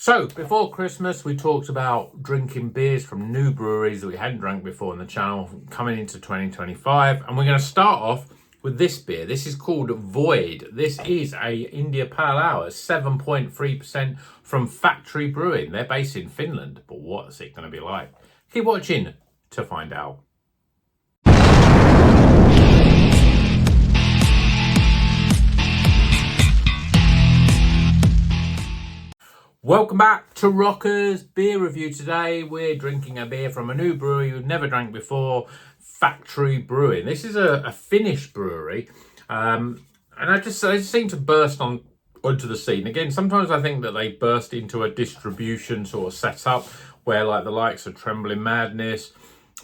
So, before Christmas, we talked about drinking beers from new breweries that we hadn't drank before on the channel coming into 2025. And we're going to start off with this beer. This is called Void. This is a India Pale Ale, 7.3% from Factory Brewing. They're based in Finland, but what's it going to be like? Keep watching to find out. Welcome back to Rocker's Beer Review. Today we're drinking a beer from a new brewery we've never drank before, Factory Brewing. This is a Finnish brewery, and I just seem to burst onto the scene. Again, sometimes I think that they burst into a distribution sort of setup where like the likes of Trembling Madness,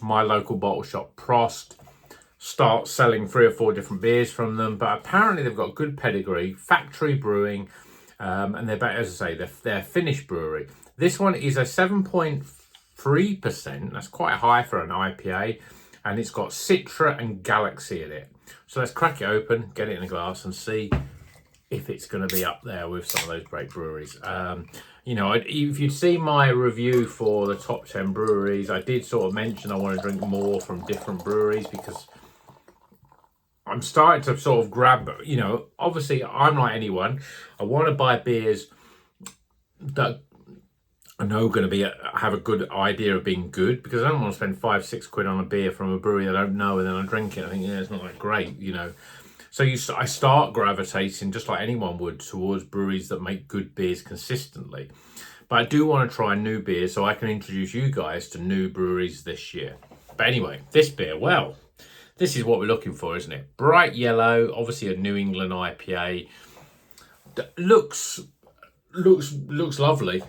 my local bottle shop Prost, start selling 3 or 4 different beers from them. But apparently they've got good pedigree, Factory Brewing. And they're, as I say, they're Finnish brewery. This one is a 7.3%. That's quite high for an IPA. And it's got Citra and Galaxy in it. So let's crack it open, get it in a glass and see if it's going to be up there with some of those great breweries. You know, if you'd seen my review for the top 10 breweries, I did sort of mention I want to drink more from different breweries because I'm starting to sort of grab, you know, obviously I'm like anyone. I want to buy beers that I know going to be have a good idea of being good, because I don't want to spend 5-6 quid on a beer from a brewery I don't know and then I drink it. I think, yeah, it's not that great, you know. So I start gravitating, just like anyone would, towards breweries that make good beers consistently. But I do want to try new beers so I can introduce you guys to new breweries this year. But anyway, this beer, well, this is what we're looking for, isn't it? Bright yellow, obviously a New England IPA. Looks lovely.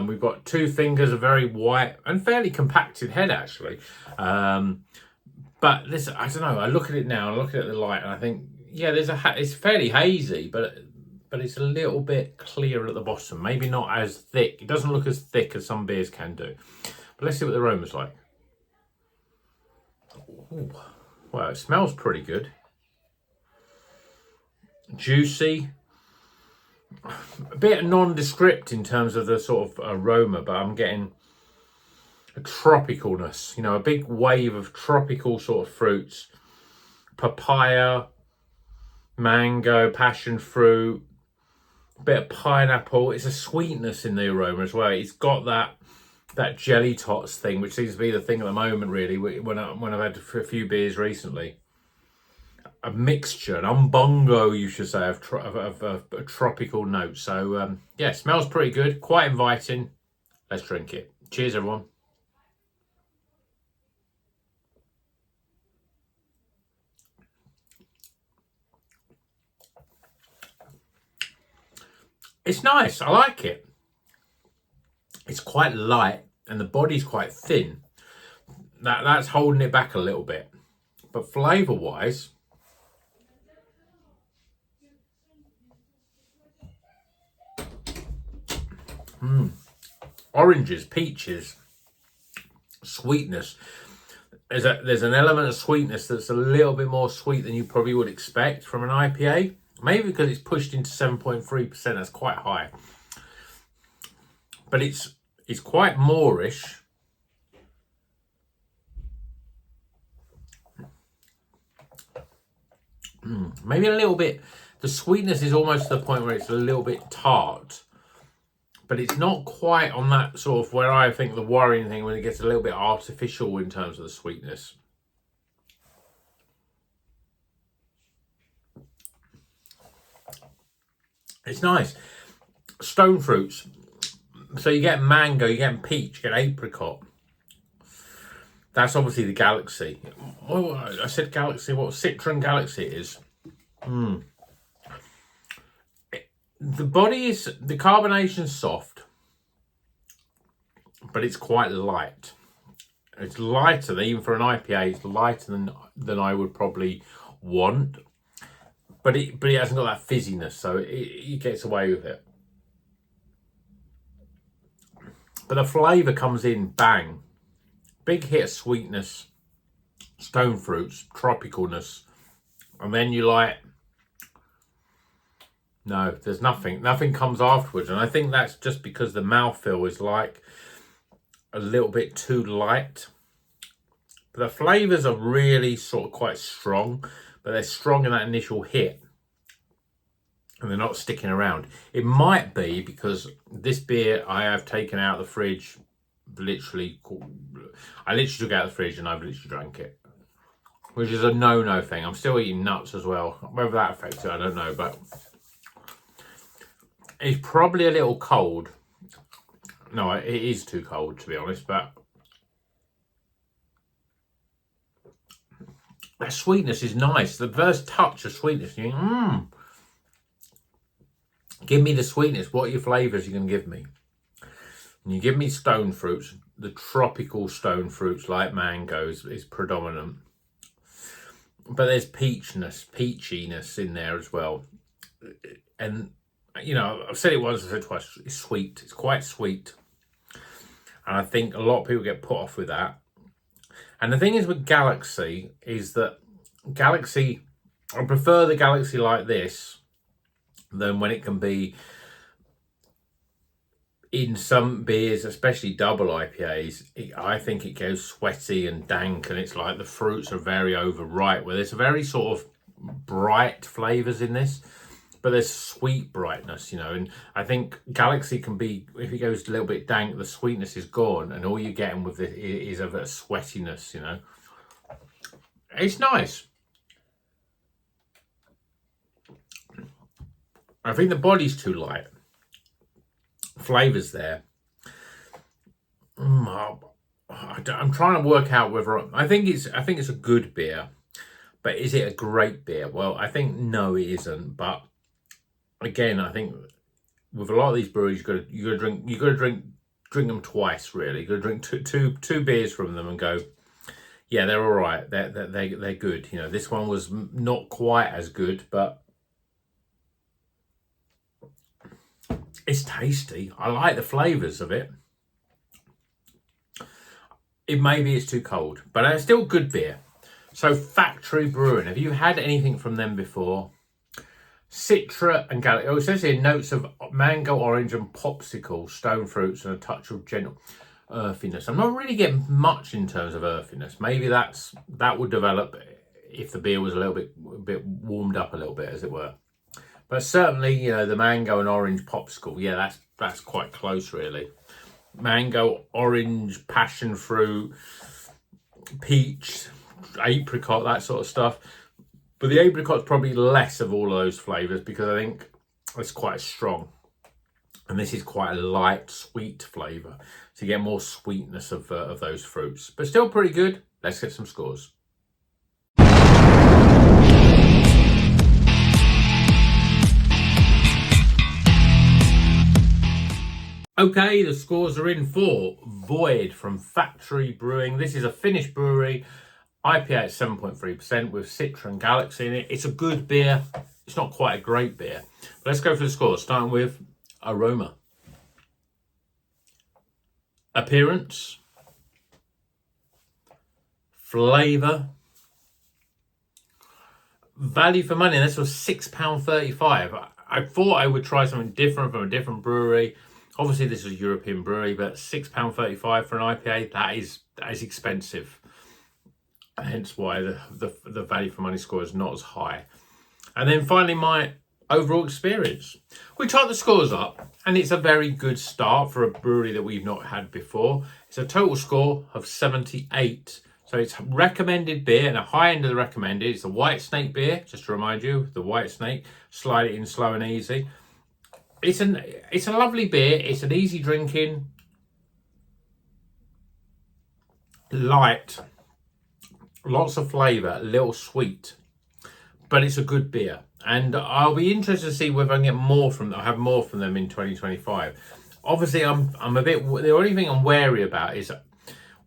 We've got 2 fingers, a very white and fairly compacted head, actually. But this, I don't know. I look at it now, I look at the light, and I think, yeah, it's fairly hazy, but it's a little bit clear at the bottom. Maybe not as thick. It doesn't look as thick as some beers can do. But let's see what the aroma's like. Ooh. Well, it smells pretty good. Juicy. A bit nondescript in terms of the sort of aroma, but I'm getting a tropicalness. You know, a big wave of tropical sort of fruits. Papaya, mango, passion fruit, a bit of pineapple. It's a sweetness in the aroma as well. It's got that jelly tots thing, which seems to be the thing at the moment, really, when I've had a few beers recently. A mixture, an umbongo, you should say, of a tropical note. So, yeah, smells pretty good, quite inviting. Let's drink it. Cheers, everyone. It's nice. I like it. It's quite light and the body's quite thin. That's holding it back a little bit. But flavour-wise, oranges, peaches, sweetness. There's an element of sweetness that's a little bit more sweet than you probably would expect from an IPA. Maybe because it's pushed into 7.3%, that's quite high. But it's quite moreish. Maybe a little bit, the sweetness is almost to the point where it's a little bit tart. But it's not quite on that sort of where I think the worrying thing when it gets a little bit artificial in terms of the sweetness. It's nice. Stone fruits. So you get mango, you get peach, you get apricot. That's obviously the Galaxy. Oh, I said Galaxy. What Citra and Galaxy is. The body is, the carbonation's soft, but it's quite light. It's lighter, even for an IPA, it's lighter than I would probably want. But it hasn't got that fizziness, so it gets away with it. But the flavour comes in, bang. Big hit of sweetness, stone fruits, tropicalness. And then you like No, there's nothing. Nothing comes afterwards. And I think that's just because the mouthfeel is like a little bit too light. But the flavours are really sort of quite strong, but they're strong in that initial hit. And they're not sticking around. It might be because this beer I have taken out of the fridge, I literally took it out of the fridge and I've literally drank it. Which is a no-no thing. I'm still eating nuts as well. Whether that affects it, I don't know, but it's probably a little cold. No, it is too cold, to be honest, but that sweetness is nice. The first touch of sweetness, you think, give me the sweetness. What are your flavours you're going to give me? And you give me stone fruits. The tropical stone fruits like mangoes is predominant. But there's peachiness in there as well. And, you know, I've said it once, I've said it twice, it's sweet. It's quite sweet. And I think a lot of people get put off with that. And the thing is with Galaxy is that I prefer the Galaxy like this than when it can be in some beers, especially double IPAs. I think it goes sweaty and dank, and it's like the fruits are very overripe, where there's a very sort of bright flavours in this, but there's sweet brightness, you know. And I think Galaxy can be, if it goes a little bit dank, the sweetness is gone, and all you're getting with it is a bit of sweatiness, you know. It's nice. I think the body's too light. Flavours there. I'm trying to work out whether I think it's a good beer, but is it a great beer? Well, I think no, it isn't. But again, I think with a lot of these breweries, you got to drink them twice. Really, you got to drink two beers from them and go, yeah, they're all right. They're good. You know, this one was not quite as good, but it's tasty. I like the flavours of it. Maybe it's too cold, but it's still good beer. So Factory Brewing, have you had anything from them before? Citra and Galaxy. Oh, it says here notes of mango, orange and popsicle, stone fruits and a touch of gentle earthiness. I'm not really getting much in terms of earthiness. Maybe that would develop if the beer was a bit warmed up a little bit, as it were. But certainly, you know, the mango and orange popsicle, yeah, that's quite close, really. Mango, orange, passion fruit, peach, apricot, that sort of stuff. But the apricot's probably less of all of those flavours because I think it's quite strong. And this is quite a light, sweet flavour. So you get more sweetness of those fruits. But still pretty good. Let's get some scores. Okay, the scores are in for Void from Factory Brewing. This is a Finnish brewery. IPA at 7.3% with Citra and Galaxy in it. It's a good beer. It's not quite a great beer. But let's go for the scores, starting with aroma. Appearance. Flavour. Value for money. This was £6.35. I thought I would try something different from a different brewery. Obviously, this is a European brewery, but £6.35 for an IPA, that is expensive. Hence why the value for money score is not as high. And then finally, my overall experience. We typed the scores up, and it's a very good start for a brewery that we've not had before. It's a total score of 78. So it's recommended beer, and a high end of the recommended. It's a White Snake beer, just to remind you, the White Snake. Slide it in slow and easy. It's a lovely beer. It's an easy drinking, light, lots of flavour, a little sweet, but it's a good beer. And I'll be interested to see whether I can get more from them. I have more from them in 2025. Obviously, I'm a bit. The only thing I'm wary about is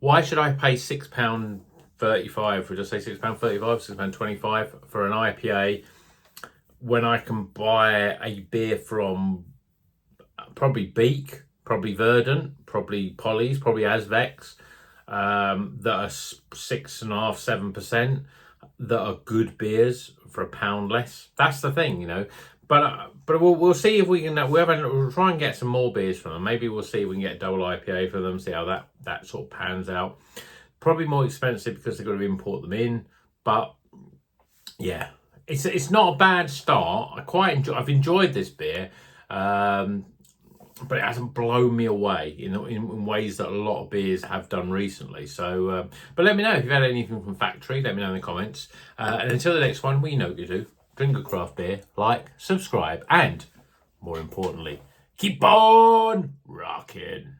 why should I pay £6.35 for, just say £6.35, £6.25 for an IPA when I can buy a beer from probably Beak, probably Verdant, probably Polly's, probably Asvex, that are 6.5%, 7%, that are good beers for £1 less. That's the thing, you know. But we'll see if we can. We'll try and get some more beers from them. Maybe we'll see if we can get a double IPA for them. See how that sort of pans out. Probably more expensive because they've got to import them in. But yeah, it's not a bad start. I've enjoyed this beer, but it hasn't blown me away in ways that a lot of beers have done recently. So, but let me know if you've had anything from Factory. Let me know in the comments. And until the next one, you know what you do. Drink good craft beer, like, subscribe, and more importantly, keep on rocking.